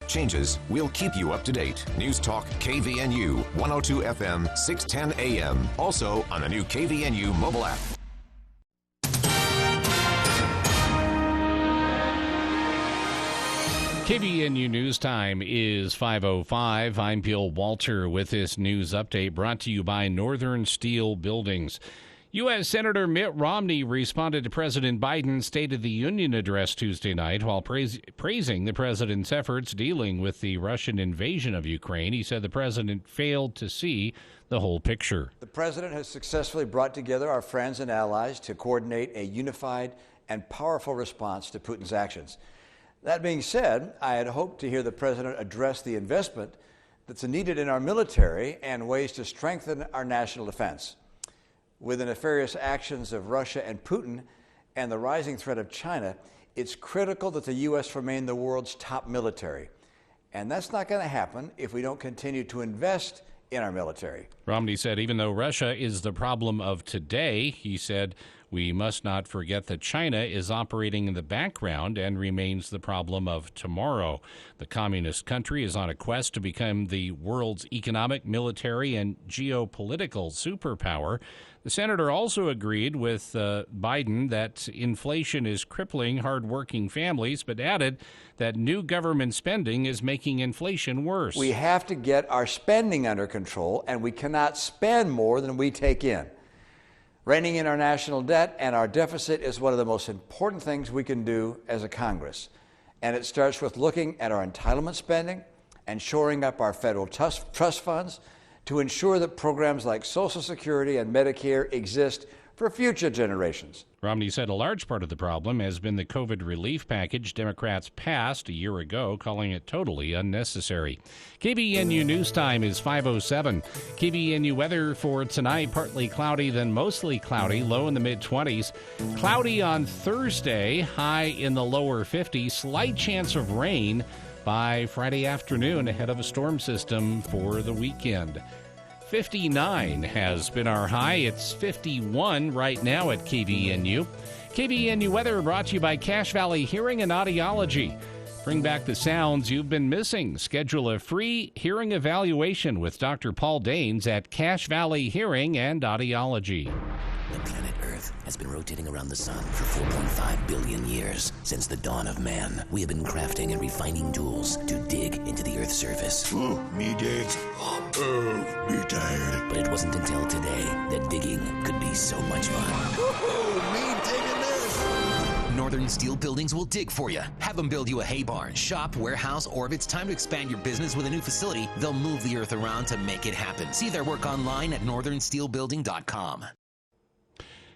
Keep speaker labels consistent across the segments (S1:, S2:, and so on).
S1: changes, we'll keep you up to date. News Talk KVNU 102 FM 610 AM. Also on the new KVNU mobile app.
S2: KVNU News Time is 5:05. I'm Bill Walter with this news update brought to you by Northern Steel Buildings. U.S. Senator Mitt Romney responded to President Biden's State of the Union address Tuesday night while praising the president's efforts dealing with the Russian invasion of Ukraine. He said the president failed to see the whole picture.
S3: The president has successfully brought together our friends and allies to coordinate a unified and powerful response to Putin's actions. That being said, I had hoped to hear the president address the investment that's needed in our military and ways to strengthen our national defense. With the nefarious actions of Russia and Putin and the rising threat of China, it's critical that the U.S. remain the world's top military. And that's not going to happen if we don't continue to invest in our military.
S2: Romney said even though Russia is the problem of today, he said, we must not forget that China is operating in the background and remains the problem of tomorrow. The communist country is on a quest to become the world's economic, military, and geopolitical superpower. The senator also agreed with Biden that inflation is crippling hardworking families, but added that new government spending is making inflation worse.
S3: We have to get our spending under control, and we cannot spend more than we take in. Reining in our national debt and our deficit is one of the most important things we can do as a Congress. And it starts with looking at our entitlement spending and shoring up our federal trust funds to ensure that programs like Social Security and Medicare exist for future generations.
S2: Romney said a large part of the problem has been the COVID relief package Democrats passed a year ago, calling it totally unnecessary. KVNU News Time is 5:07. KVNU weather for tonight, partly cloudy, then mostly cloudy, low in the mid-20s. Cloudy on Thursday, high in the lower 50s, slight chance of rain by Friday afternoon ahead of a storm system for the weekend. 59 has been our high. It's 51 right now at KVNU. KVNU weather brought to you by Cache Valley Hearing and Audiology. Bring back the sounds you've been missing. Schedule a free hearing evaluation with Dr. Paul Danes at Cache Valley Hearing and Audiology.
S4: The planet Earth has been rotating around the sun for 4.5 billion years. Since the dawn of man, we have been crafting and refining tools to dig into the Earth's surface.
S5: Ooh, me dig. Me tired.
S4: But it wasn't until today that digging could be so much fun.
S5: Ooh, me digging this.
S6: Northern Steel Buildings will dig for you. Have them build you a hay barn, shop, warehouse, or if it's time to expand your business with a new facility, they'll move the earth around to make it happen. See their work online at northernsteelbuilding.com.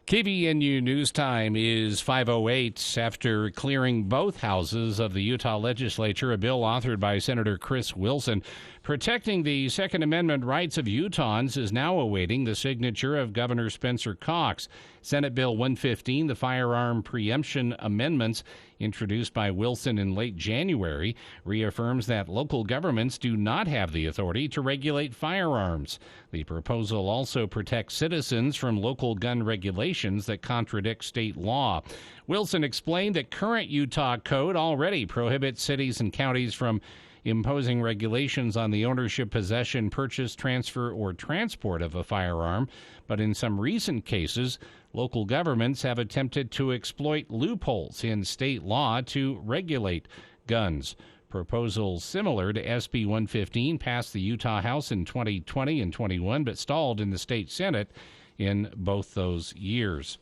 S2: KVNU News Time is 5:08. After clearing both houses of the Utah legislature, a bill authored by Senator Chris Wilson protecting the Second Amendment rights of Utahns is now awaiting the signature of Governor Spencer Cox. Senate Bill 115, the Firearm Preemption Amendments, introduced by Wilson in late January, reaffirms that local governments do not have the authority to regulate firearms. The proposal also protects citizens from local gun regulations that contradict state law. Wilson explained that current Utah code already prohibits cities and counties from imposing regulations on the ownership, possession, purchase, transfer, or transport of a firearm, but in some recent cases, local governments have attempted to exploit loopholes in state law to regulate guns. Proposals similar to SB 115 passed the Utah House in 2020 and 21, but stalled in the state Senate in both those years.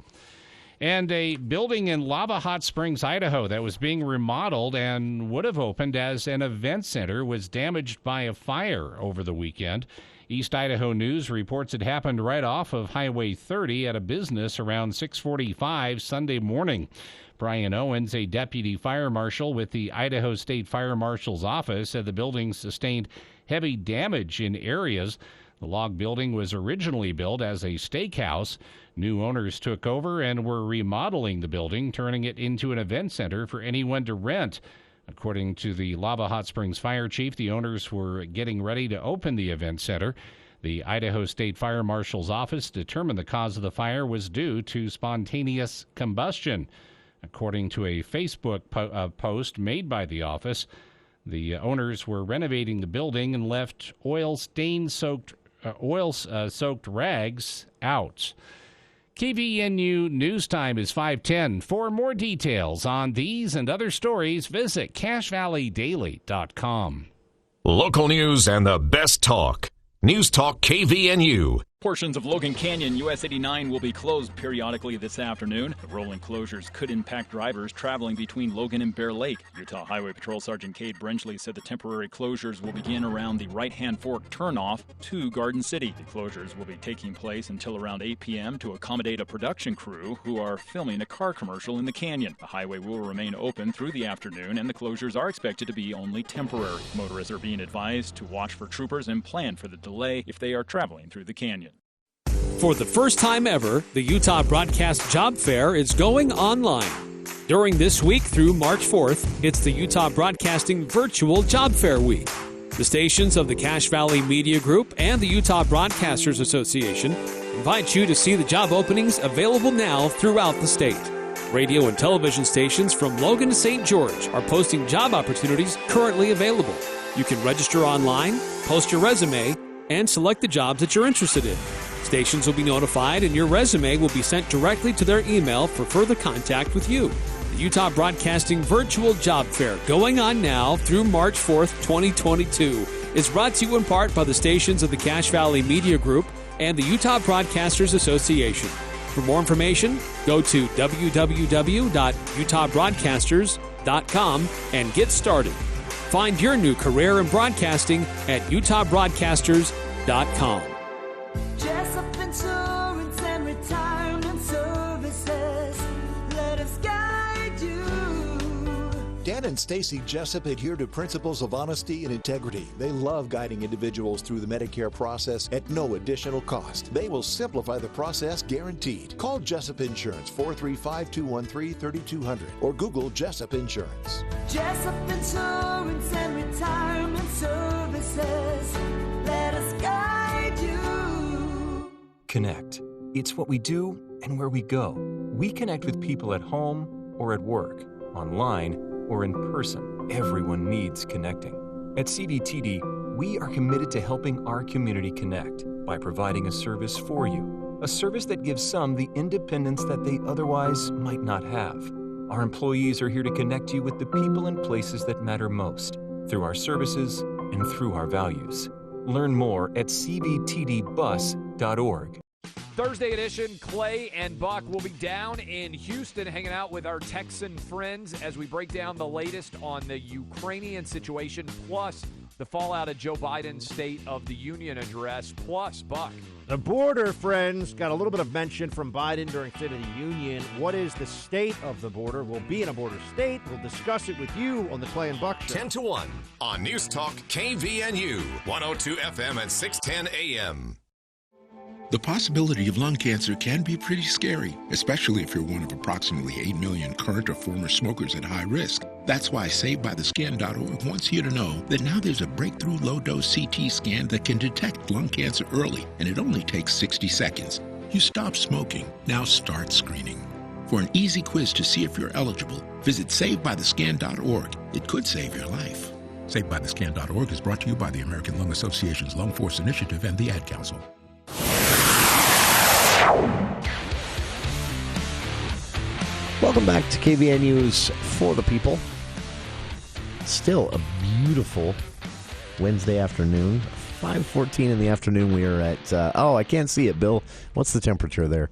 S2: And a building in Lava Hot Springs, Idaho, that was being remodeled and would have opened as an event center was damaged by a fire over the weekend. East Idaho News reports it happened right off of Highway 30 at a business around 6:45 Sunday morning. Brian Owens, a deputy fire marshal with the Idaho State Fire Marshal's Office, said the building sustained heavy damage in areas. The log building was originally built as a steakhouse. New owners took over and were remodeling the building, turning it into an event center for anyone to rent. According to the Lava Hot Springs fire chief, the owners were getting ready to open the event center. The Idaho State Fire Marshal's Office determined the cause of the fire was due to spontaneous combustion. According to a Facebook post made by the office, The owners were renovating the building and left oil-soaked rags out. KVNU News Time is 5:10. For more details on these and other stories, visit CashValleyDaily.com.
S1: Local news and the best talk. News Talk KVNU.
S7: Portions of Logan Canyon US 89 will be closed periodically this afternoon. The rolling closures could impact drivers traveling between Logan and Bear Lake. Utah Highway Patrol Sergeant Cade Brenchley said the temporary closures will begin around the right-hand fork turnoff to Garden City. The closures will be taking place until around 8 p.m. to accommodate a production crew who are filming a car commercial in the canyon. The highway will remain open through the afternoon, and the closures are expected to be only temporary. Motorists are being advised to watch for troopers and plan for the delay if they are traveling through the canyon.
S8: For the first time ever, the Utah Broadcast Job Fair is going online. During this week through March 4th, it's the Utah Broadcasting Virtual Job Fair Week. The stations of the Cache Valley Media Group and the Utah Broadcasters Association invite you to see the job openings available now throughout the state. Radio and television stations from Logan to St. George are posting job opportunities currently available. You can register online, post your resume, and select the jobs that you're interested in. Stations will be notified, and your resume will be sent directly to their email for further contact with you. The Utah Broadcasting Virtual Job Fair, going on now through March 4th, 2022, is brought to you in part by the stations of the Cache Valley Media Group and the Utah Broadcasters Association. For more information, go to www.utahbroadcasters.com and get started. Find your new career in broadcasting at utahbroadcasters.com.
S9: Jessup Insurance and Retirement Services, let us guide you.
S10: Dan and Stacy Jessup adhere to principles of honesty and integrity. They love guiding individuals through the Medicare process at no additional cost. They will simplify the process guaranteed. Call Jessup Insurance 435-213-3200 or Google Jessup Insurance.
S9: Jessup Insurance and Retirement Services, let us guide you.
S11: Connect. It's what we do and where we go. We connect with people at home or at work, online or in person. Everyone needs connecting. At CVTD, we are committed to helping our community connect by providing a service for you, a service that gives some the independence that they otherwise might not have. Our employees are here to connect you with the people and places that matter most through our services and through our values. Learn more at cvtdbus.org.
S12: Thursday edition, Clay and Buck will be down in Houston hanging out with our Texan friends as we break down the latest on the Ukrainian situation, plus the fallout of Joe Biden's State of the Union address, plus Buck.
S13: The border, friends, got a little bit of mention from Biden during State of the Union. What is the state of the border? We'll be in a border state. We'll discuss it with you on the Clay and Buck Show.
S1: 10 to 1 on News Talk KVNU, 102 FM and 610 AM.
S5: The possibility of lung cancer can be pretty scary, especially if you're one of approximately 8 million current or former smokers at high risk. That's why SaveByTheScan.org wants you to know that now there's a breakthrough low-dose CT scan that can detect lung cancer early, and it only takes 60 seconds. You stop smoking, now start screening. For an easy quiz to see if you're eligible, visit SaveByTheScan.org. It could save your life. SaveByTheScan.org is brought to you by the American Lung Association's Lung Force Initiative and the Ad Council.
S14: Welcome back to KVNU's For the People. Still a beautiful Wednesday afternoon. 5:14 in the afternoon. We are at, I can't see it, Bill. What's the temperature there?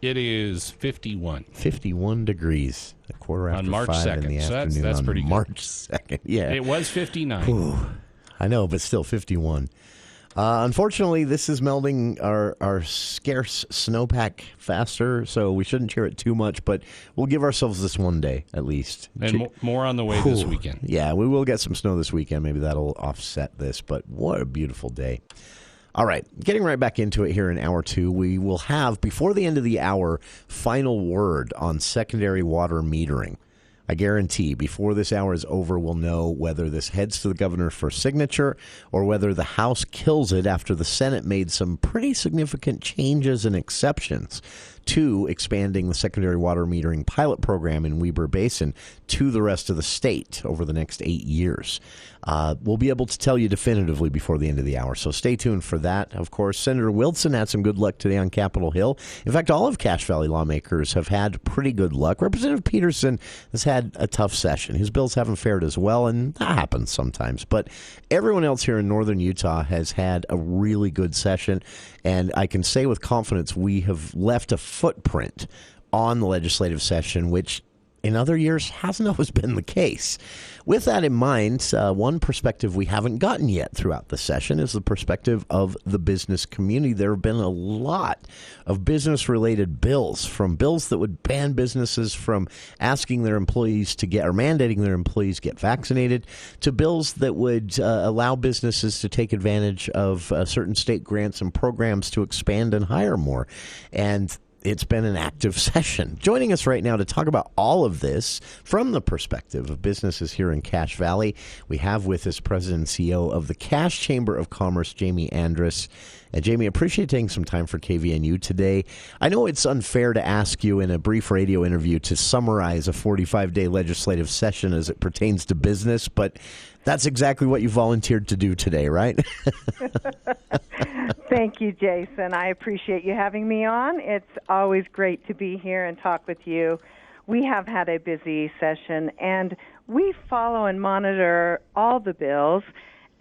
S2: It is 51.
S14: 51 degrees. A quarter after
S2: on March
S14: 5
S2: 2nd.
S14: in the
S2: So
S14: afternoon.
S2: that's
S14: on
S2: pretty good.
S14: March 2nd, yeah.
S2: It was 59.
S14: Whew. I know, but still 51. Unfortunately, this is melting our scarce snowpack faster, so we shouldn't cheer it too much, but we'll give ourselves this one day at least.
S2: And more on the way this weekend.
S14: Yeah, we will get some snow this weekend. Maybe that'll offset this, but what a beautiful day. All right, getting right back into it here in hour two, we will have, before the end of the hour, final word on secondary water metering. I guarantee before this hour is over, we'll know whether this heads to the governor for signature or whether the House kills it after the Senate made some pretty significant changes and exceptions to expanding the secondary water metering pilot program in Weber Basin to the rest of the state over the next 8 years. We'll be able to tell you definitively before the end of the hour, so stay tuned for that. Of course, Senator Wilson had some good luck today on Capitol Hill. In fact, all of Cache Valley lawmakers have had pretty good luck. Representative Peterson has had a tough session. His bills haven't fared as well, and that happens sometimes. But everyone else here in northern Utah has had a really good session, and I can say with confidence we have left a footprint on the legislative session, which in other years hasn't always been the case. With that in mind, one perspective we haven't gotten yet throughout the session is the perspective of the business community. There have been a lot of business-related bills, from bills that would ban businesses from asking their employees to get, or mandating their employees get vaccinated, to bills that would allow businesses to take advantage of certain state grants and programs to expand and hire more. And it's been an active session. Joining us right now to talk about all of this from the perspective of businesses here in Cache Valley, we have with us President and CEO of the Cache Chamber of Commerce, Jamie Andrus. And Jamie, appreciate taking some time for KVNU today. I know it's unfair to ask you in a brief radio interview to summarize a 45-day legislative session as it pertains to business, but that's exactly what you volunteered to do today, right?
S15: Thank you, Jason. I appreciate you having me on. It's always great to be here and talk with you. We have had a busy session, and we follow and monitor all the bills,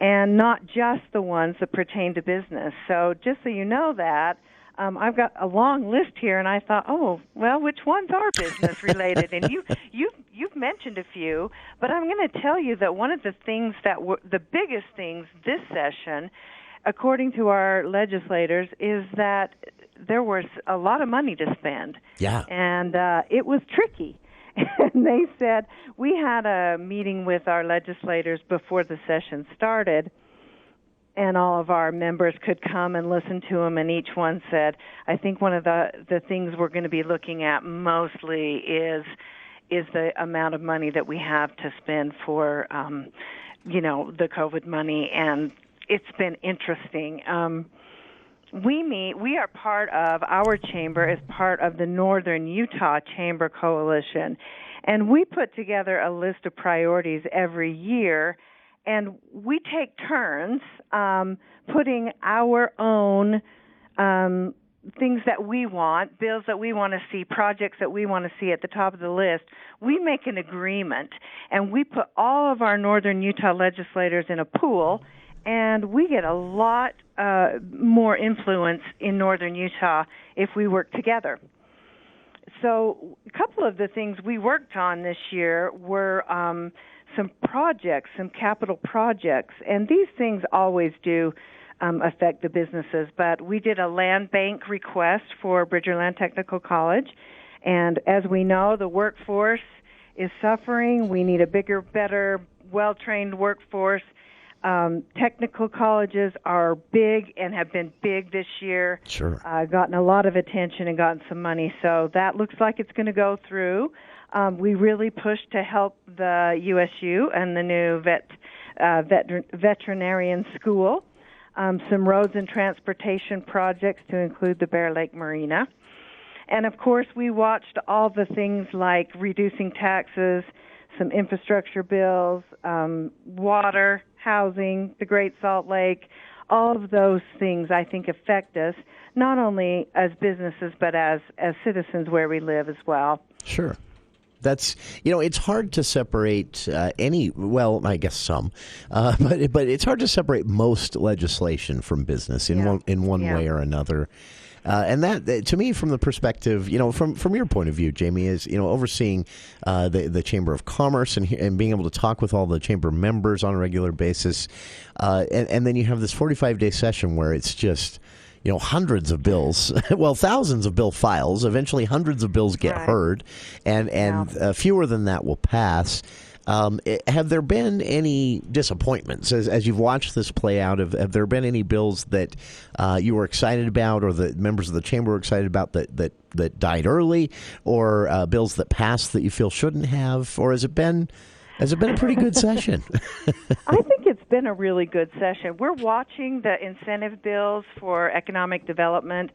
S15: and not just the ones that pertain to business. So just so you know that, I've got a long list here, and I thought, oh, well, which ones are business related? And you've mentioned a few, but I'm going to tell you that one of the things that were the biggest things this session, according to our legislators, is that there was a lot of money to spend.
S14: Yeah.
S15: And it was tricky. And they said, we had a meeting with our legislators before the session started, and all of our members could come and listen to them, and each one said, I think one of the things we're going to be looking at mostly is the amount of money that we have to spend for, the COVID money, and it's been interesting. We are part of, our chamber is part of the Northern Utah Chamber Coalition, and we put together a list of priorities every year, and we take turns putting our own things that we want, bills that we want to see, projects that we want to see at the top of the list. We make an agreement, and we put all of our Northern Utah legislators in a pool, and we get a lot more influence in Northern Utah if we work together. So a couple of the things we worked on this year were some projects, some capital projects, and these things always do affect the businesses, but we did a land bank request for Bridgerland Technical College, and as we know, the workforce is suffering. We need a bigger, better, well-trained workforce. Technical colleges are big and have been big this year.
S14: Sure.
S15: Gotten a lot of attention and gotten some money, so that looks like it's going to go through. We really pushed to help the USU and the new veterinarian school. Some roads and transportation projects to include the Bear Lake Marina. And, of course, we watched all the things like reducing taxes, some infrastructure bills, water, housing, the Great Salt Lake. All of those things, I think, affect us, not only as businesses but as citizens where we live as well.
S14: Sure. That's, it's hard to separate I guess some, but it's hard to separate most legislation from business in one way or another. And that, to me, from the perspective, from your point of view, Jamie, is, overseeing the Chamber of Commerce and being able to talk with all the chamber members on a regular basis. And then you have this 45-day session where it's just, hundreds of bills, thousands of bill files. Eventually, hundreds of bills get heard, and fewer than that will pass. Have there been any disappointments as you've watched this play out? Have there been any bills that you were excited about, or the members of the chamber were excited about that died early, or bills that passed that you feel shouldn't have, or has it been a pretty good session?
S15: I think it's been a really good session. We're watching the incentive bills for economic development.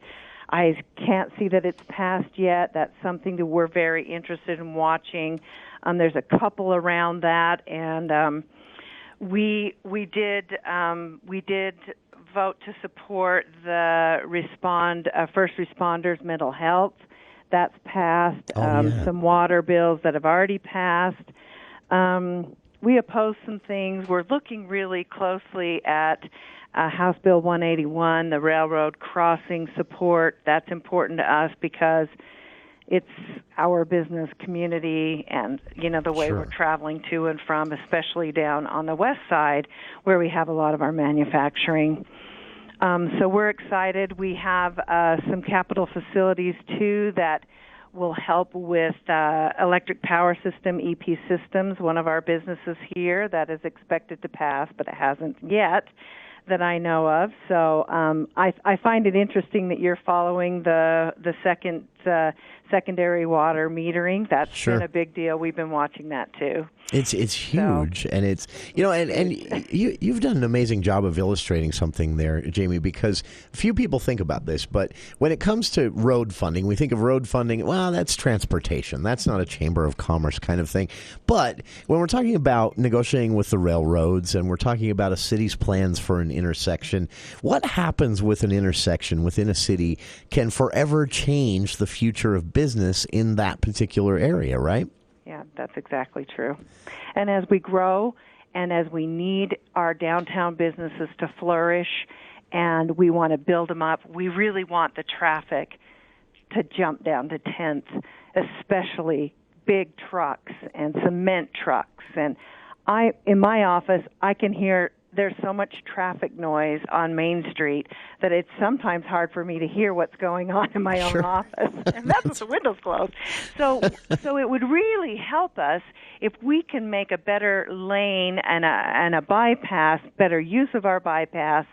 S15: I can't see that it's passed yet. That's something that we're very interested in watching. There's a couple around that, and we did vote to support the first responders mental health. That's passed. Some water bills that have already passed. We oppose some things. We're looking really closely at House Bill 181, the railroad crossing support. That's important to us because it's our business community and, the way we're traveling to and from, especially down on the west side where we have a lot of our manufacturing. So we're excited. We have some capital facilities, too, that will help with electric power system, EP Systems, one of our businesses here that is expected to pass, but it hasn't yet that I know of. So I find it interesting that you're following the secondary water metering. That's been a big deal. We've been watching that, too.
S14: It's huge, and it's and you've done an amazing job of illustrating something there, Jamie, because few people think about this, but when it comes to road funding, we think of road funding, well, that's transportation. That's not a Chamber of Commerce kind of thing. But when we're talking about negotiating with the railroads and we're talking about a city's plans for an intersection, what happens with an intersection within a city can forever change the future of business in that particular area, right?
S15: Yeah, that's exactly true. And as we grow and as we need our downtown businesses to flourish and we want to build them up, we really want the traffic to jump down to tenths, especially big trucks and cement trucks. And in my office, I can hear there's so much traffic noise on Main Street that it's sometimes hard for me to hear what's going on in my own office. And that's with the windows closed. So it would really help us if we can make a better lane and a bypass, better use of our bypass,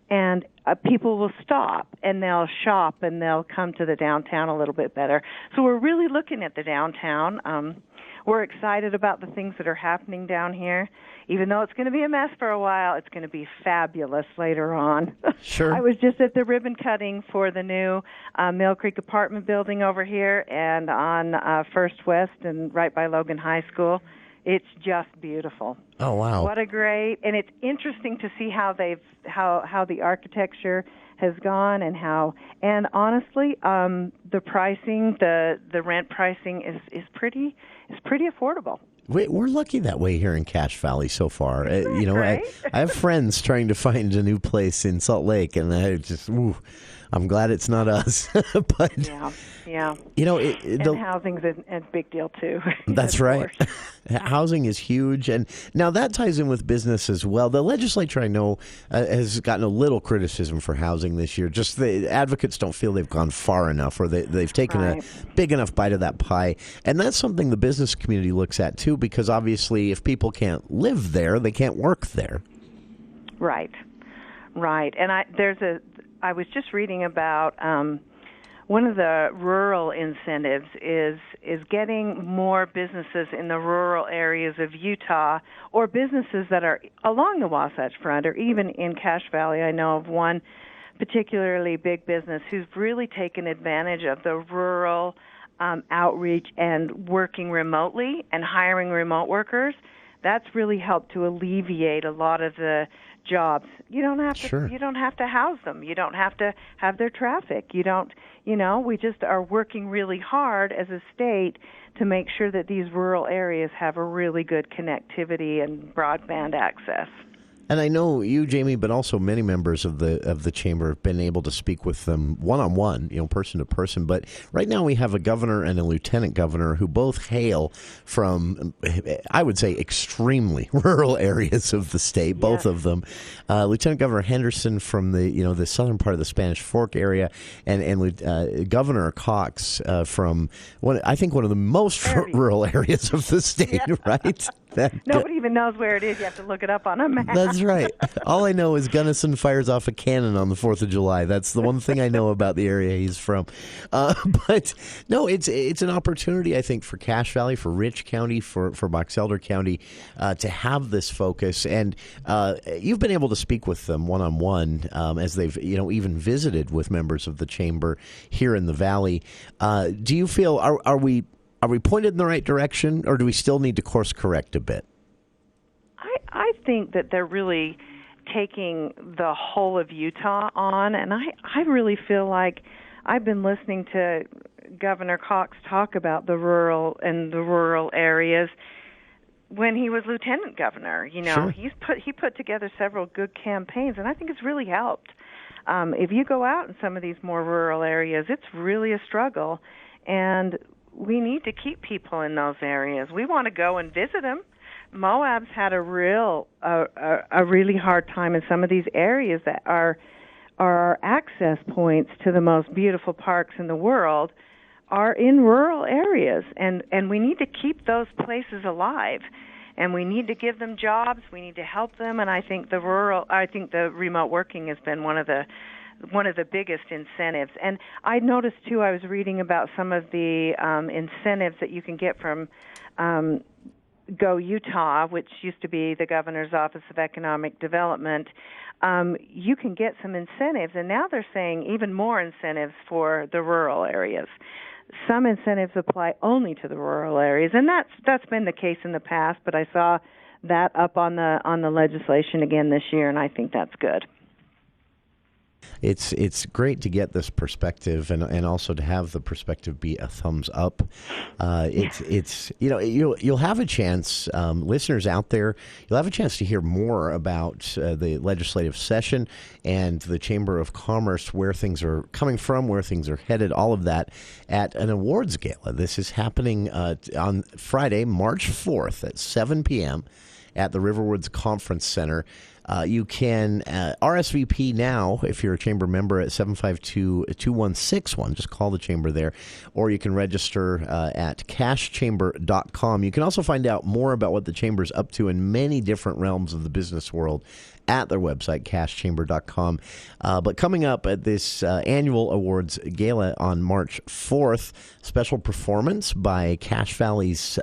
S15: and people will stop and they'll shop and they'll come to the downtown a little bit better. So we're really looking at the downtown. We're excited about the things that are happening down here. Even though it's going to be a mess for a while, it's going to be fabulous later on.
S14: Sure.
S15: I was just at the ribbon cutting for the new Mill Creek apartment building over here and on First West and right by Logan High School. It's just beautiful.
S14: Oh, wow.
S15: What a great, and it's interesting to see how the architecture has gone and honestly, the pricing, the rent pricing is pretty affordable.
S14: We're lucky that way here in Cache Valley so far. I have friends trying to find a new place in Salt Lake, and I'm glad it's not us. But
S15: yeah.
S14: Housing's
S15: a big deal too.
S14: That's right. Housing is huge, and now that ties in with business as well. The legislature, I know, has gotten a little criticism for housing this year. Just the advocates don't feel they've gone far enough, or they've taken a big enough bite of that pie, and that's something the business community looks at too. Because obviously, if people can't live there, they can't work there.
S15: Right. And I was just reading about one of the rural incentives is getting more businesses in the rural areas of Utah, or businesses that are along the Wasatch Front, or even in Cache Valley. I know of one particularly big business who's really taken advantage of the rural outreach and working remotely and hiring remote workers. That's really helped to alleviate a lot of the jobs. You don't have to house them. You don't have to have their traffic. We just are working really hard as a state to make sure that these rural areas have a really good connectivity and broadband access.
S14: And I know you, Jamie, but also many members of the chamber have been able to speak with them one-on-one, person to person. But right now we have a governor and a lieutenant governor who both hail from, I would say, extremely rural areas of the state. Both of them. Lieutenant Governor Henderson from the southern part of the Spanish Fork area, and Governor Cox from one of the most rural areas of the state. Right?
S15: Nobody even knows where it is. You have to look it up on a map.
S14: That's right. All I know is Gunnison fires off a cannon on the 4th of July. That's the one thing I know about the area he's from. But no, it's an opportunity, I think, for Cache Valley, for Rich County, for Box Elder County to have this focus. And you've been able to speak with them one-on-one as they've even visited with members of the chamber here in the Valley. Do you feel, are we pointed in the right direction, or do we still need to course correct a bit?
S15: I think that they're really taking the whole of Utah on, and I really feel like I've been listening to Governor Cox talk about the rural areas when he was lieutenant governor.
S14: Sure.
S15: He put together several good campaigns, and I think it's really helped. If you go out in some of these more rural areas, it's really a struggle, and we need to keep people in those areas. We want to go and visit them. Moab's had a really hard time in some of these areas that are our access points to the most beautiful parks in the world are in rural areas, and we need to keep those places alive, and we need to give them jobs. We need to help them, and I think the remote working has been one of the biggest incentives. And I noticed too, I was reading about some of the incentives that you can get from Go Utah, which used to be the Governor's Office of Economic Development. You can get some incentives, and now they're saying even more incentives for the rural areas. Some incentives apply only to the rural areas, and that's been the case in the past, but I saw that up on the legislation again this year, and I think that's good.
S14: It's great to get this perspective and also to have the perspective be a thumbs up. You'll have a chance, listeners out there, you'll have a chance to hear more about the legislative session and the Chamber of Commerce, where things are coming from, where things are headed, all of that at an awards gala. This is happening on Friday, March 4th at 7 p.m. at the Riverwoods Conference Center. You can RSVP now if you're a chamber member at 752-2161. Just call the chamber there. Or you can register at cashchamber.com. You can also find out more about what the chamber's up to in many different realms of the business world at their website, cashchamber.com. But coming up at this annual awards gala on March 4th, special performance by Cache Valley's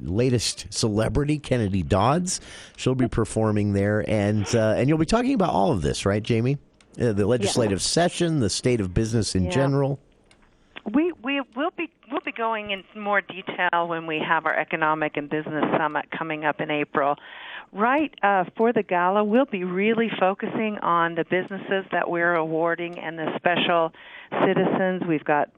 S14: latest celebrity, Kennedy Dodds. She'll be performing there, and you'll be talking about all of this, right, Jamie? The legislative session, the state of business in general.
S15: We'll be going into more detail when we have our economic and business summit coming up in April. Right for the gala, we'll be really focusing on the businesses that we're awarding and the special citizens. We've got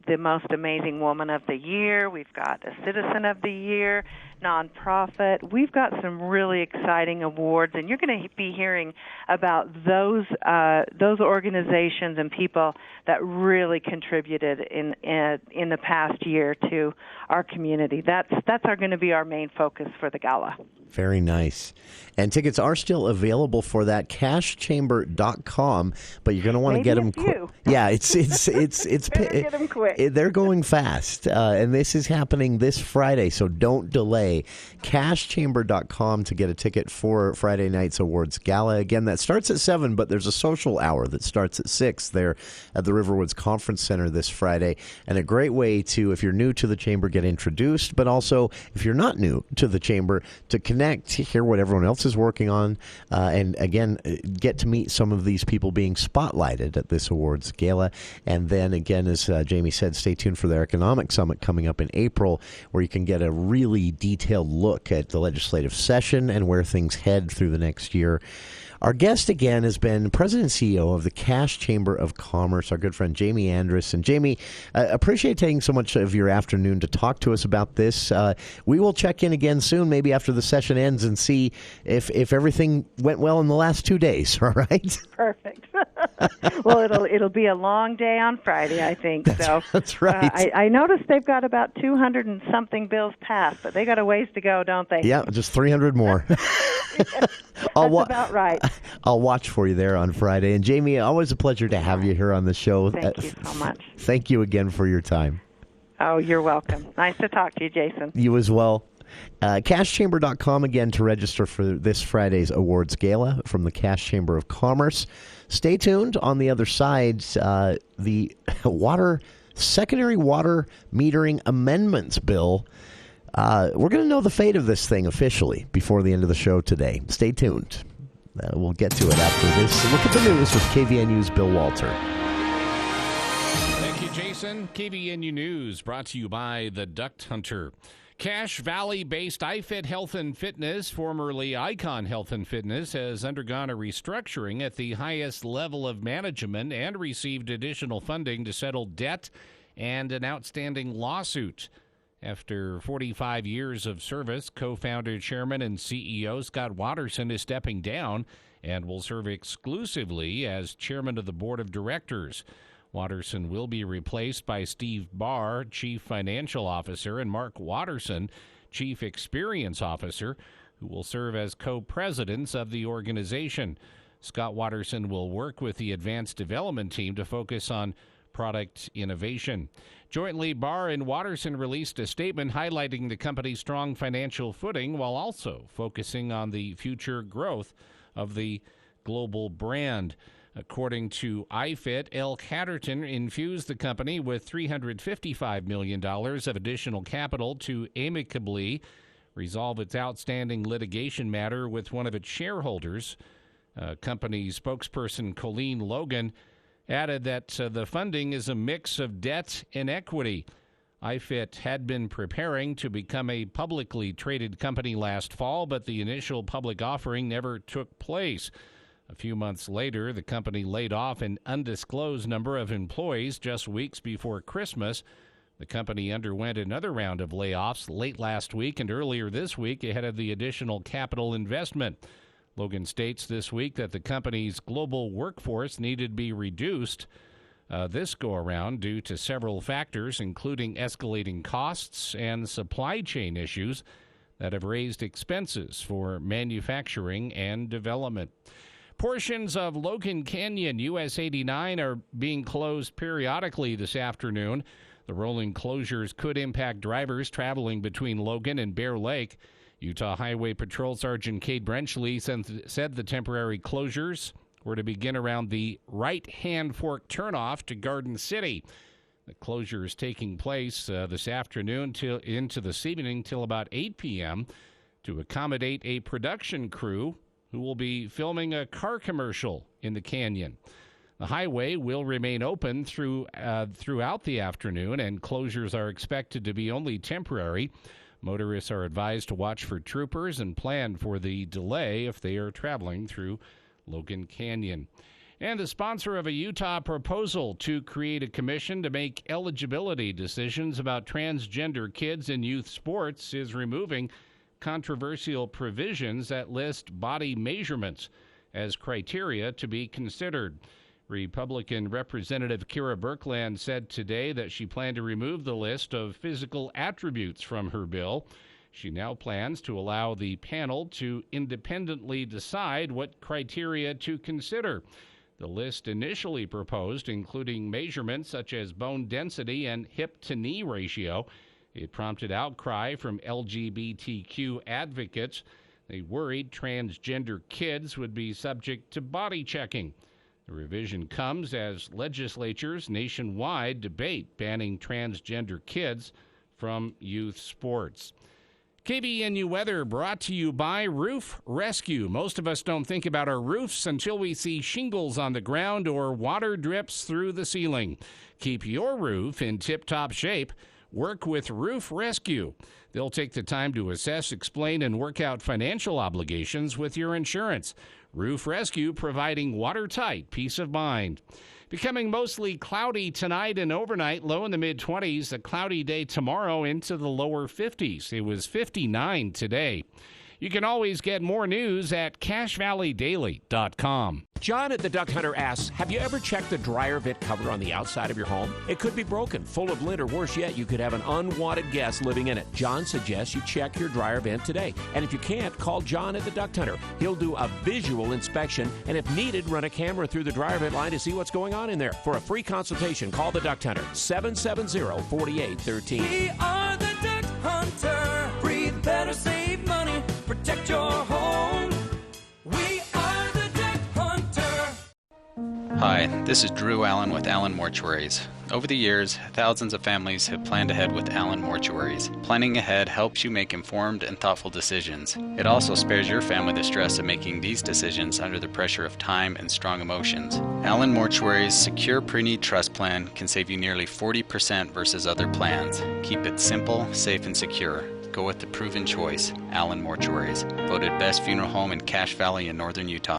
S15: the most amazing woman of the year. We've got a citizen of the year, nonprofit. We've got some really exciting awards, and you're going to be hearing about those organizations and people that really contributed in the past year to our community. That's going to be our main focus for the gala.
S14: Very nice. And tickets are still available for that, cashchamber.com, but you're going to want to get them quick. Yeah, it's
S15: get them quick.
S14: They're going fast. And this is happening this Friday, so don't delay. Cashchamber.com to get a ticket for Friday night's awards gala. Again, that starts at 7, but there's a social hour that starts at 6 there at the Riverwoods Conference Center this Friday. And a great way to, if you're new to the chamber, get introduced, but also if you're not new to the chamber, to connect, hear what everyone else is working on, and again, get to meet some of these people being spotlighted at this awards gala. And then again, as Jamie said, stay tuned for their economic summit coming up in April, where you can get a really detailed look at the legislative session and where things head through the next year. Our guest again has been President and CEO of the Cache Chamber of Commerce, our good friend Jamie Andrus. And Jamie, appreciate taking so much of your afternoon to talk to us about this. We will check in again soon, maybe after the session ends, and see if everything went well in the last 2 days. All right?
S15: Perfect. Well, it'll be a long day on Friday, I think.
S14: That's right.
S15: I noticed they've got about 200 and something bills passed, but they got a ways to go, don't they?
S14: Yeah, just 300 more.
S15: That's about right.
S14: I'll watch for you there on Friday. And Jamie, always a pleasure to have you here on the show.
S15: Thank you so much.
S14: Thank you again for your time.
S15: Oh, you're welcome. Nice to talk to you, Jason.
S14: You as well. CashChamber.com again to register for this Friday's awards gala from the Cash Chamber of Commerce. Stay tuned. On the other side, the secondary water metering amendments bill. We're going to know the fate of this thing officially before the end of the show today. Stay tuned. We'll get to it after this. Look at the news with KVNU's Bill Walter.
S2: Thank you, Jason. KVNU News brought to you by the Duct Hunter. Cache Valley-based iFit Health and Fitness, formerly Icon Health and Fitness, has undergone a restructuring at the highest level of management and received additional funding to settle debt and an outstanding lawsuit. After 45 years of service, co-founder, chairman, and CEO Scott Watterson is stepping down and will serve exclusively as chairman of the board of directors. Watterson will be replaced by Steve Barr, Chief Financial Officer, and Mark Watterson, Chief Experience Officer, who will serve as co-presidents of the organization. Scott Watterson will work with the advanced development team to focus on product innovation. Jointly, Barr and Watterson released a statement highlighting the company's strong financial footing while also focusing on the future growth of the global brand. According to iFit, L. Catterton infused the company with $355 million of additional capital to amicably resolve its outstanding litigation matter with one of its shareholders. Company spokesperson Colleen Logan added that the funding is a mix of debt and equity. iFit had been preparing to become a publicly traded company last fall, but the initial public offering never took place. A few months later, the company laid off an undisclosed number of employees just weeks before Christmas. The company underwent another round of layoffs late last week and earlier this week ahead of the additional capital investment. Logan states this week that the company's global workforce needed to be reduced this go-around due to several factors, including escalating costs and supply chain issues that have raised expenses for manufacturing and development. Portions of Logan Canyon US 89 are being closed periodically this afternoon. The rolling closures could impact drivers traveling between Logan and Bear Lake. Utah Highway Patrol Sergeant Cade Brenchley said the temporary closures were to begin around the right-hand fork turnoff to Garden City. The closure is taking place this afternoon into this evening till about 8 p.m. to accommodate a production crew who will be filming a car commercial in the canyon. The highway will remain open throughout the afternoon, and closures are expected to be only temporary. Motorists are advised to watch for troopers and plan for the delay if they are traveling through Logan Canyon. And the sponsor of a Utah proposal to create a commission to make eligibility decisions about transgender kids in youth sports is removing controversial provisions that list body measurements as criteria to be considered. Republican Representative Kira Birkeland said today that she planned to remove the list of physical attributes from her bill. She now plans to allow the panel to independently decide what criteria to consider. The list initially proposed, including measurements such as bone density and hip-to-knee ratio. It prompted outcry from LGBTQ advocates. They worried transgender kids would be subject to body checking. The revision comes as legislatures nationwide debate banning transgender kids from youth sports. KVNU weather brought to you by Roof Rescue. Most of us don't think about our roofs until we see shingles on the ground or water drips through the ceiling. Keep your roof in tip-top shape. Work with Roof Rescue. They'll take the time to assess, explain, and work out financial obligations with your insurance. Roof Rescue, providing watertight peace of mind. Becoming mostly cloudy tonight and overnight, low in the mid-20s. A cloudy day tomorrow into the lower 50s. It was 59 today. You can always get more news at CashValleyDaily.com.
S16: John at the Duck Hunter asks, have you ever checked the dryer vent cover on the outside of your home? It could be broken, full of lint, or worse yet, you could have an unwanted guest living in it. John suggests you check your dryer vent today. And if you can't, call John at the Duck Hunter. He'll do a visual inspection, and if needed, run a camera through the dryer vent line to see what's going on in there. For a free consultation, call the Duck Hunter, 770-4813.
S9: We are the Duck Hunter. Breathe better.
S17: Hi, this is Drew Allen with Allen Mortuaries. Over the years, thousands of families have planned ahead with Allen Mortuaries. Planning ahead helps you make informed and thoughtful decisions. It also spares your family the stress of making these decisions under the pressure of time and strong emotions. Allen Mortuaries' secure pre-need trust plan can save you nearly 40% versus other plans. Keep it simple, safe, and secure. Go with the proven choice, Allen Mortuaries, voted best funeral home in Cache Valley in northern Utah.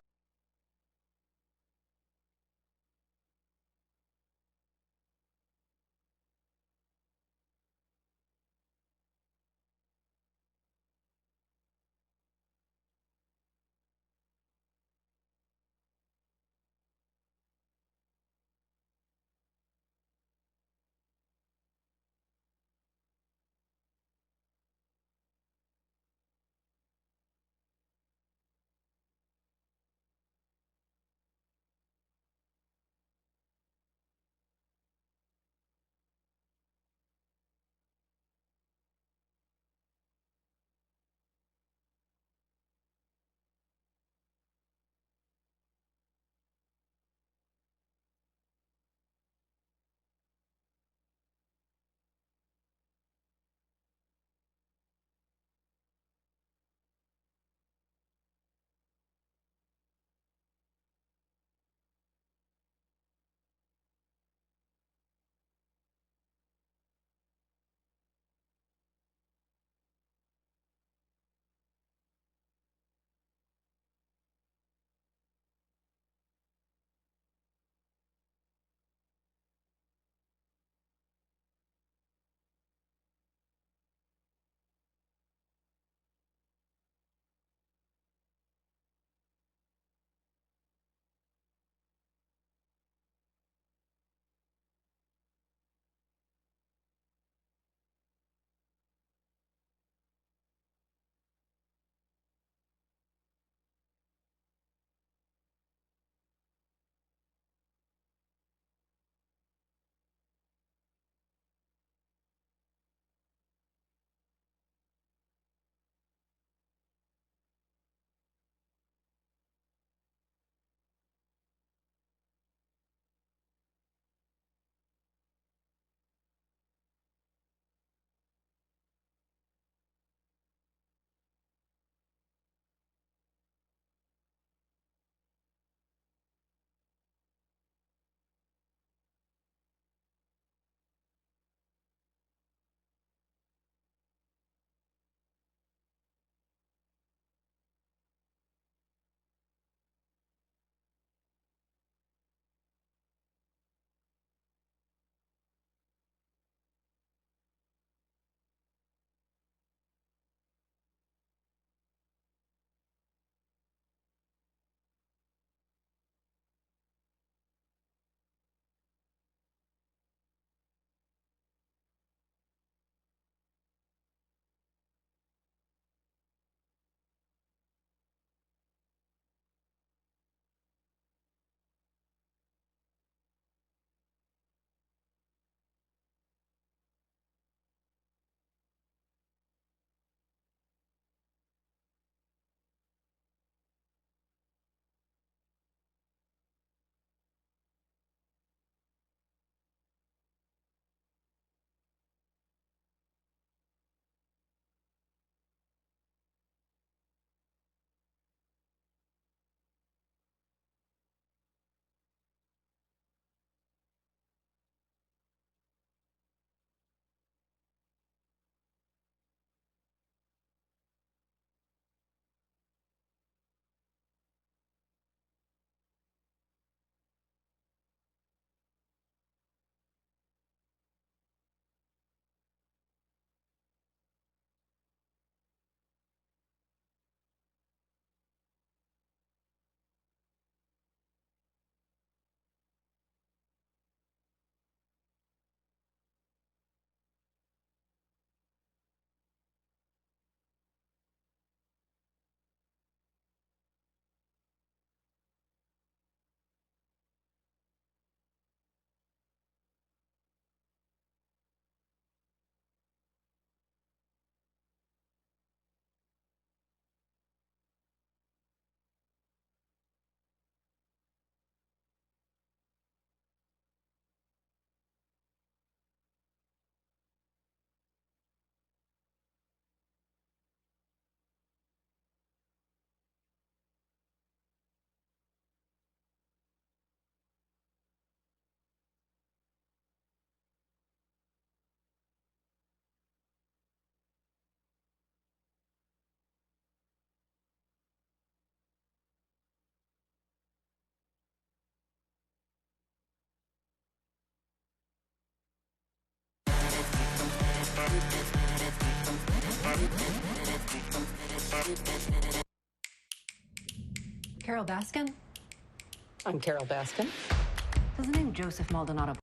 S18: Carol Baskin?
S19: I'm Carol Baskin.
S18: Does the name Joseph Maldonado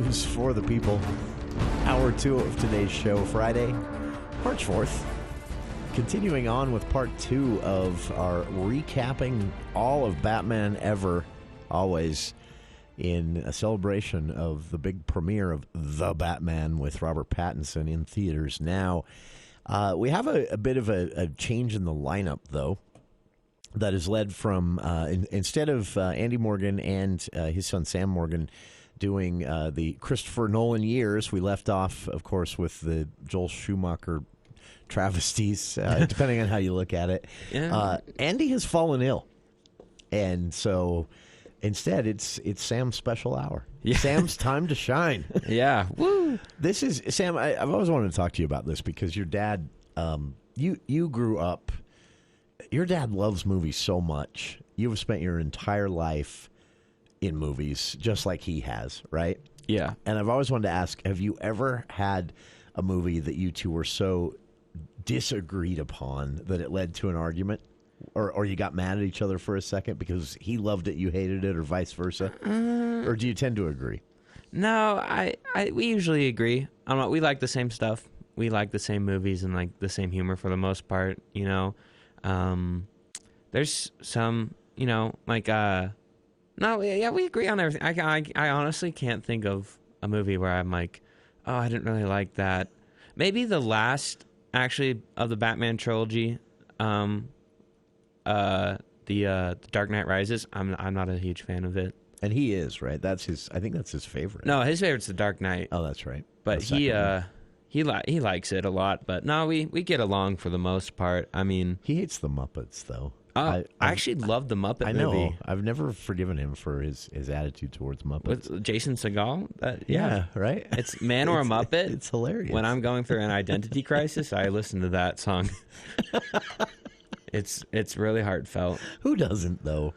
S14: news for the people. Hour 2 of today's show, Friday, March 4th. Continuing on with part 2 of our recapping all of Batman ever, always in a celebration of the big premiere of The Batman with Robert Pattinson in theaters now. We have a bit of a change in the lineup, though, that is led from, instead of Andy Morgan and his son Sam Morgan doing the Christopher Nolan years, we left off, of course, with the Joel Schumacher travesties, depending on how you look at it.
S20: Yeah.
S14: Andy has fallen ill, and so instead it's Sam's special hour.
S20: Yeah.
S14: Sam's time to shine.
S20: Yeah. Woo!
S14: This is, Sam, I've always wanted to talk to you about this because your dad, you grew up, your dad loves movies so much. You have spent your entire life in movies just like he has, right?
S20: Yeah.
S14: And I've always wanted to ask, have you ever had a movie that you two were so disagreed upon that it led to an argument? Or you got mad at each other for a second because he loved it, you hated it, or vice versa? Or do you tend to agree?
S20: No, we usually agree. We like the same stuff. We like the same movies and like the same humor for the most part, you know. There's some, you know, like, no, yeah, we agree on everything. I honestly can't think of a movie where I'm like, oh, I didn't really like that. Maybe the last, actually, of the Batman trilogy, the Dark Knight Rises. I'm not a huge fan of it.
S14: And he is, right? That's his. I think that's his favorite.
S20: No, his favorite's the Dark Knight.
S14: Oh, that's right.
S20: But he likes it a lot. But no, we get along for the most part. I mean,
S14: he hates the Muppets though.
S20: I actually love the Muppet
S14: I know.
S20: movie.
S14: I've never forgiven him for his attitude towards Muppets.
S20: With Jason Segel?
S14: Yeah, right?
S20: It's Man or a Muppet.
S14: It's hilarious.
S20: When I'm going through an identity crisis, I listen to that song. It's really heartfelt.
S14: Who doesn't, though?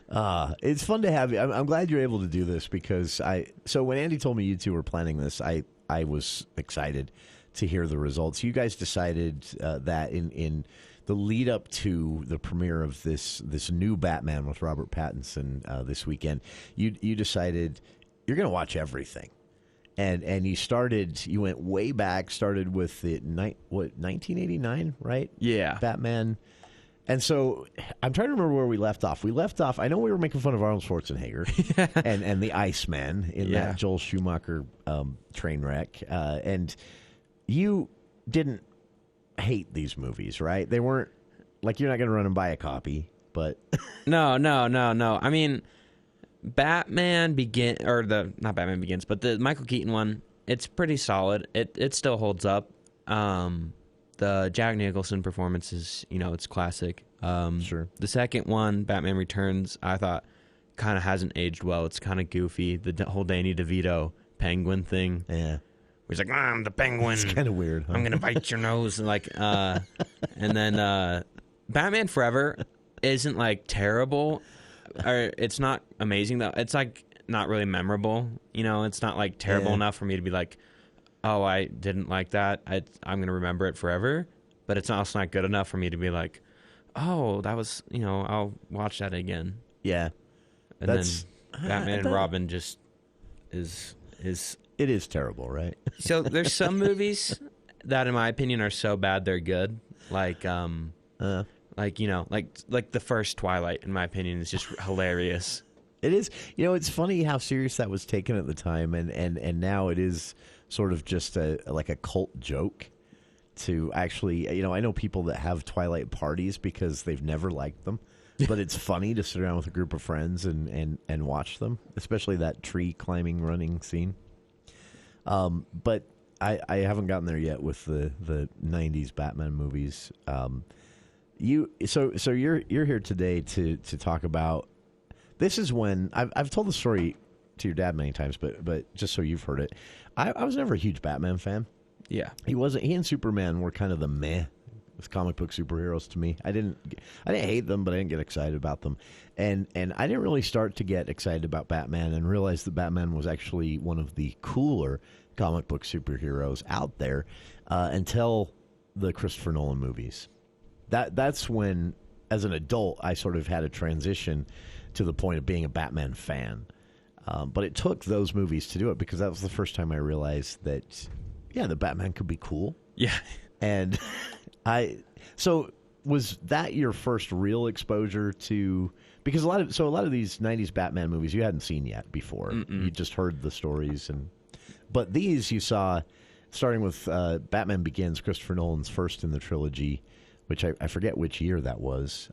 S14: It's fun to have you. I'm glad you're able to do this because so when Andy told me you two were planning this, I was excited to hear the results. You guys decided that in the lead up to the premiere of this new Batman with Robert Pattinson this weekend, you decided you're going to watch everything, and you went way back, started with the 1989, right?
S20: Yeah,
S14: Batman. And so I'm trying to remember where we left off. I know we were making fun of Arnold Schwarzenegger and the Iceman in that Joel Schumacher train wreck, and you didn't hate these movies, right? They weren't like you're not going to run and buy a copy, but
S20: no. I mean, not Batman Begins, but the Michael Keaton one, it's pretty solid. It still holds up. The Jack Nicholson performance is, it's classic.
S14: Sure.
S20: The second one, Batman Returns, I thought kind of hasn't aged well. It's kind of goofy. The whole Danny DeVito penguin thing.
S14: Yeah.
S20: He's like, I'm the penguin.
S14: It's kind of weird. Huh?
S20: I'm going to bite your nose. And then Batman Forever isn't like terrible. Or it's not amazing though. It's like not really memorable. It's not like terrible enough for me to be like, oh, I didn't like that. I'm going to remember it forever. But it's also not good enough for me to be like, oh, that was, I'll watch that again.
S14: Yeah.
S20: And then Batman and Robin just is.
S14: It is terrible, right?
S20: So there's some movies that, in my opinion, are so bad they're good. Like the first Twilight, in my opinion, is just hilarious.
S14: It is. It's funny how serious that was taken at the time, and now it is sort of just like a cult joke to actually, I know people that have Twilight parties because they've never liked them, but it's funny to sit around with a group of friends and watch them, especially that tree climbing running scene. But I haven't gotten there yet with the 90s Batman movies. So you're here today to talk about, this is when I've told the story to your dad many times, but just so you've heard it, I was never a huge Batman fan.
S20: Yeah,
S14: he and Superman were kind of the meh with comic book superheroes to me. I didn't hate them, but I didn't get excited about them, and I didn't really start to get excited about Batman and realize that Batman was actually one of the cooler comic book superheroes out there until the Christopher Nolan movies. That's when, as an adult, I sort of had a transition to the point of being a Batman fan. But it took those movies to do it because that was the first time I realized that, the Batman could be cool.
S20: Yeah.
S14: And so was that your first real exposure to, because a lot of these 90s Batman movies you hadn't seen yet before.
S20: Mm-mm.
S14: You just heard the stories, but these you saw, starting with Batman Begins, Christopher Nolan's first in the trilogy, which I forget which year that was.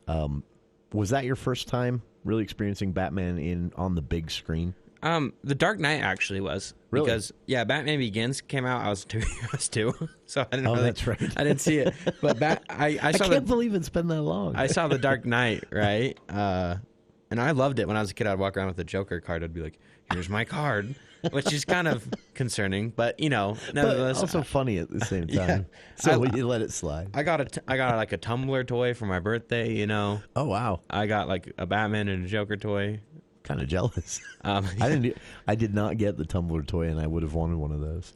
S14: Was that your first time really experiencing Batman on the big screen?
S20: The Dark Knight actually was.
S14: Really?
S20: Because, Batman Begins came out, I was two, so I didn't
S14: Oh,
S20: really,
S14: that's right.
S20: I didn't see it. But I saw
S14: can't believe it's been that long.
S20: I saw The Dark Knight, right? And I loved it. When I was a kid, I'd walk around with a Joker card. I'd be like, here's my card, which is kind of concerning, but, nevertheless.
S14: But also funny at the same time.
S20: Yeah.
S14: So you let it slide.
S20: I got like a Tumbler toy for my birthday,
S14: Oh, wow.
S20: I got like a Batman and a Joker toy.
S14: Kind of jealous. I did not get the Tumbler toy, and I would have wanted one of those.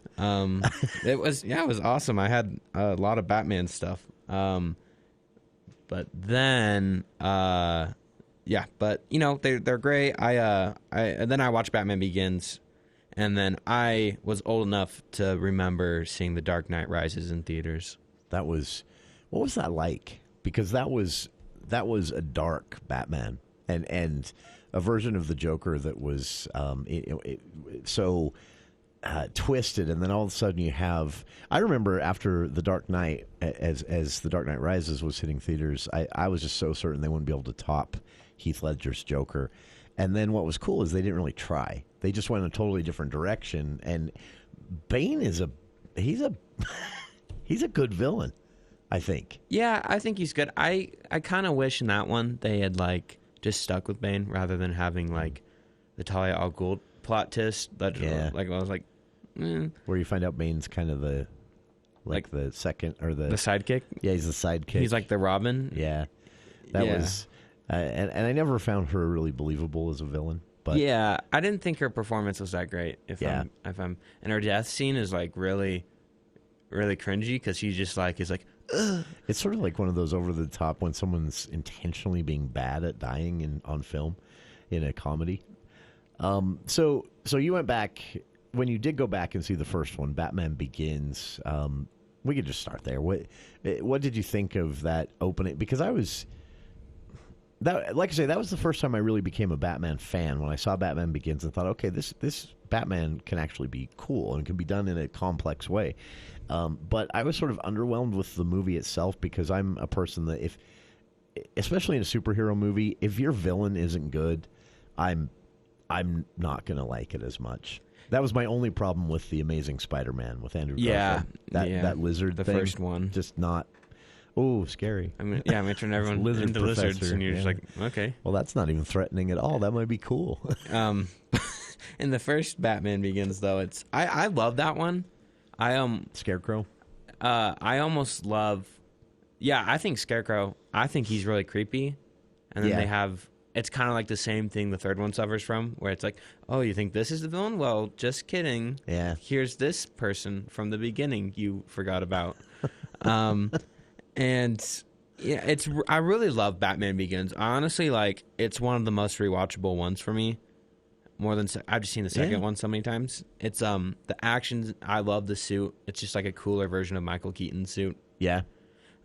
S20: It was awesome. I had a lot of Batman stuff. But then, they're great. Then I watched Batman Begins, and then I was old enough to remember seeing The Dark Knight Rises in theaters.
S14: What was that like? Because that was a dark Batman, and a version of the Joker that was so twisted, and then all of a sudden you have. I remember after The Dark Knight, as The Dark Knight Rises was hitting theaters, I was just so certain they wouldn't be able to top Heath Ledger's Joker. And then what was cool is they didn't really try; they just went in a totally different direction. And Bane he's a good villain, I think.
S20: Yeah, I think he's good. I kind of wish in that one they had just stuck with Bane rather than having the Talia al Ghul plot twist. I was like,
S14: where you find out Bane's kind of the the second or the
S20: sidekick.
S14: Yeah, he's the sidekick.
S20: He's like the Robin.
S14: Yeah, that was, and I never found her really believable as a villain. But
S20: I didn't think her performance was that great. If I'm, and her death scene is really, really cringy because she's just is like. Ugh.
S14: It's sort of like one of those over the top when someone's intentionally being bad at dying on film in a comedy. So you went back when you did go back and see the first one, Batman Begins. We could just start there. What did you think of that opening? Because like I say, that was the first time I really became a Batman fan when I saw Batman Begins and thought, okay, this Batman can actually be cool and can be done in a complex way. But I was sort of underwhelmed with the movie itself because I'm a person that especially in a superhero movie, if your villain isn't good, I'm not going to like it as much. That was my only problem with The Amazing Spider-Man with Andrew Garfield. That lizard
S20: the
S14: thing,
S20: first one.
S14: Just not... Oh, scary.
S20: I'm going to turn everyone into lizards, and you're just like, okay.
S14: Well, that's not even threatening at all. That might be cool.
S20: In the first Batman Begins, though, I love that one.
S14: Scarecrow?
S20: I almost love... Yeah, I think Scarecrow, I think he's really creepy. And then they have... It's kind of like the same thing the third one suffers from, where it's like, oh, you think this is the villain? Well, just kidding.
S14: Yeah.
S20: Here's this person from the beginning you forgot about. And yeah, I really love Batman Begins. I honestly, it's one of the most rewatchable ones for me. More than I've just seen the second one so many times. It's the actions. I love the suit. It's just like a cooler version of Michael Keaton's suit.
S14: Yeah.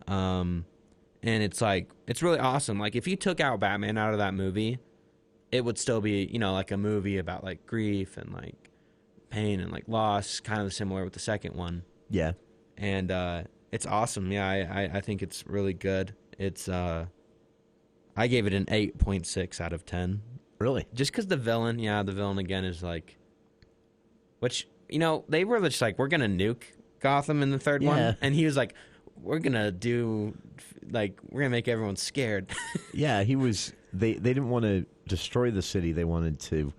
S20: And it's it's really awesome. If you took out Batman out of that movie, it would still be, like a movie about grief and pain and loss, kind of similar with the second one.
S14: Yeah.
S20: And it's awesome. Yeah, I think it's really good. It's I gave it an 8.6 out of 10.
S14: Really?
S20: Just because the villain again is which, they were just we're going to nuke Gotham in the third one. And he was like, we're going to do, we're going to make everyone scared.
S14: Yeah, he was, they didn't want to destroy the city. They wanted to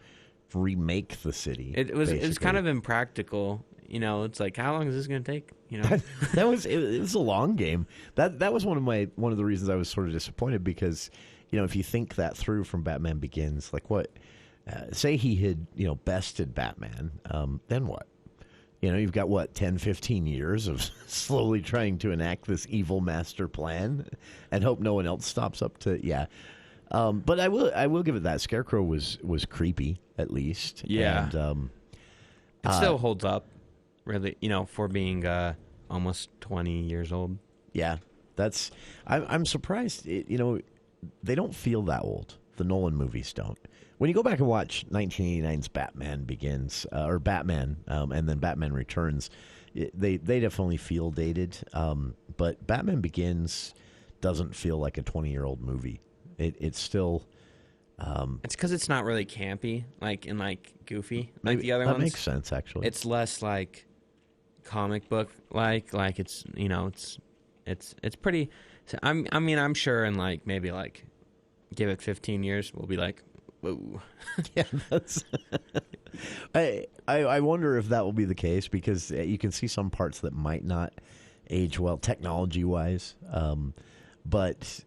S14: remake the city.
S20: It was kind of impractical. It's how long is this going to take?
S14: That was it was a long game. That was one of the reasons I was sort of disappointed because, if you think that through from Batman Begins, say he had, bested Batman, then what? You've got 10, 15 years of slowly trying to enact this evil master plan and hope no one else stops up to, But I will give it that. Scarecrow was creepy, at least.
S20: Yeah.
S14: And,
S20: it still holds up, really, for being almost 20 years old.
S14: Yeah. I'm surprised, they don't feel that old. The Nolan movies don't. When you go back and watch 1989's Batman Begins, or Batman, and then Batman Returns, they definitely feel dated. But Batman Begins doesn't feel like a 20-year-old movie. It's still...
S20: it's because it's not really campy, and goofy, like the other
S14: that
S20: ones.
S14: That makes sense, actually.
S20: It's less comic book like it's it's pretty. I'm sure in maybe give it 15 years, we'll be like, whoa.
S14: Yeah, that's. I wonder if that will be the case, because you can see some parts that might not age well technology wise. But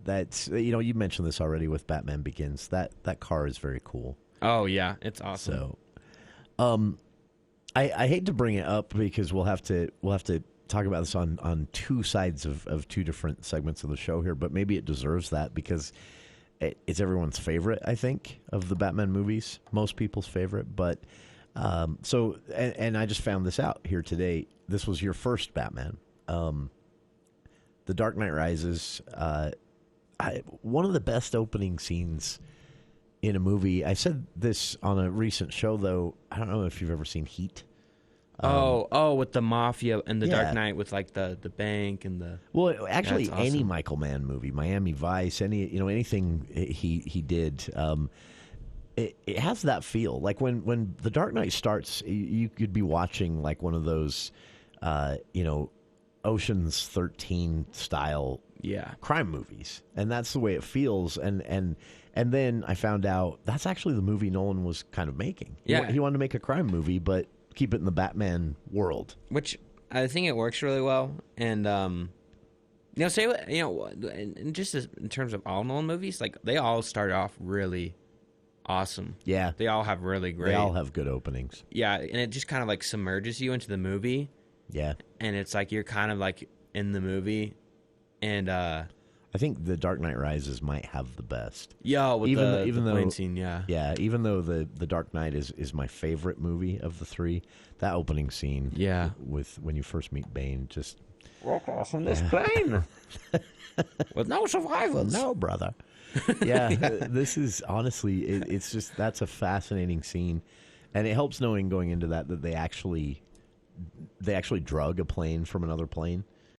S14: that's you mentioned this already with Batman Begins. That car is very cool.
S20: Oh yeah, it's awesome.
S14: So, I hate to bring it up because we'll have to talk about this on two sides of two different segments of the show here. But maybe it deserves that because it's everyone's favorite, I think, of the Batman movies. Most people's favorite. But so I just found this out here today. This was your first Batman. The Dark Knight Rises, one of the best opening scenes in a movie. I said this on a recent show, though. I don't know if you've ever seen Heat.
S20: With the mafia and the Dark Knight with the bank and the...
S14: Well, actually,
S20: awesome.
S14: Any Michael Mann movie, Miami Vice, anything he did, it has that feel. Like when the Dark Knight starts, you could be watching one of those, Ocean's 13 style crime movies, and that's the way it feels. And then I found out that's actually the movie Nolan was kind of making.
S20: Yeah,
S14: he wanted to make a crime movie, but keep it in the Batman world,
S20: which I think it works really well. And just in terms of all Nolan movies, they all start off really awesome.
S14: Yeah,
S20: they all have really great.
S14: They all have good openings.
S20: Yeah, and it just kind of submerges you into the movie.
S14: Yeah.
S20: And it's you're kind of in the movie, and
S14: I think The Dark Knight Rises might have the best.
S20: Yeah, with
S14: even
S20: the
S14: though
S20: plane scene, yeah.
S14: Yeah, even though the Dark Knight is my favorite movie of the three, that opening scene, with when you first meet Bane, just
S20: walk off from this plane with no survivors.
S14: No, brother. Yeah, this is honestly, it's just, that's a fascinating scene, and it helps knowing going into that they actually drug a plane from another plane.